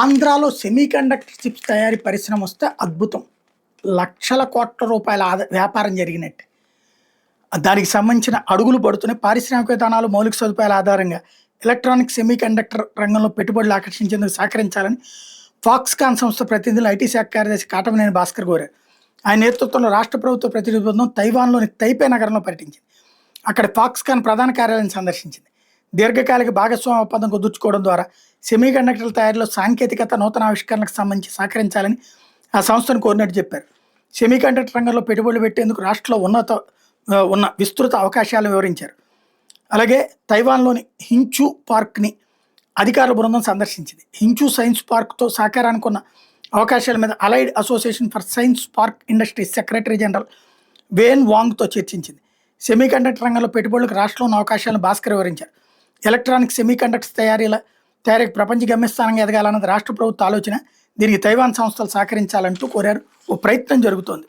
ఆంధ్రాలో semiconductor chips తయారీ పరిశ్రమ వస్తే అద్భుతం. లక్షల కోట్ల రూపాయల వ్యాపారం జరిగినట్టే. దానికి సంబంధించిన అడుగులు పడుతున్నాయి. పారిశ్రామిక విధానాలు, మౌలిక సదుపాయాల ఆధారంగా ఎలక్ట్రానిక్ సెమీకండక్టర్ రంగంలో పెట్టుబడులు ఆకర్షించేందుకు సహకరించాలని ఫాక్స్కాన్ సంస్థ ప్రతినిధులు ఐటీ శాఖ కార్యదర్శి కాటమనేని భాస్కర్ కోరారు. ఆయన నేతృత్వంలో రాష్ట్ర ప్రభుత్వ ప్రతినిధి బృందం తైవాన్లోని తైపే నగరంలో పర్యటించింది. అక్కడ ఫాక్స్కాన్ ప్రధాన కార్యాలయం సందర్శించింది. దీర్ఘకాలిక భాగస్వామ్య ఒప్పందం కుదుర్చుకోవడం ద్వారా సెమీకండక్టర్ల తయారీలో సాంకేతికత, నూతన ఆవిష్కరణలకు సంబంధించి సహకరించాలని ఆ సంస్థను కోరినట్టు చెప్పారు. సెమీకండక్టర్ రంగంలో పెట్టుబడులు పెట్టేందుకు రాష్ట్రంలో ఉన్న విస్తృత అవకాశాలను వివరించారు. అలాగే తైవాన్లోని హించూ పార్క్ని అధికారుల బృందం సందర్శించింది. హించూ సైన్స్ పార్క్తో సహకారానికి ఉన్న అవకాశాల మీద allied association for science park industries secretary general Wayne వాంగ్తో చర్చించింది. సెమీకండక్టర్ రంగంలో పెట్టుబడులకు రాష్ట్రంలో ఉన్న అవకాశాలను భాస్కర్ వివరించారు. ఎలక్ట్రానిక్ సెమీకండక్టర్స్ తయారీకి ప్రపంచ గమ్యస్థానంగా ఎదగాలన్నది రాష్ట్ర ప్రభుత్వ ఆలోచన. దీనికి తైవాన్ సంస్థలు సహకరించాలంటూ కోరారు. ఓ ప్రయత్నం జరుగుతోంది.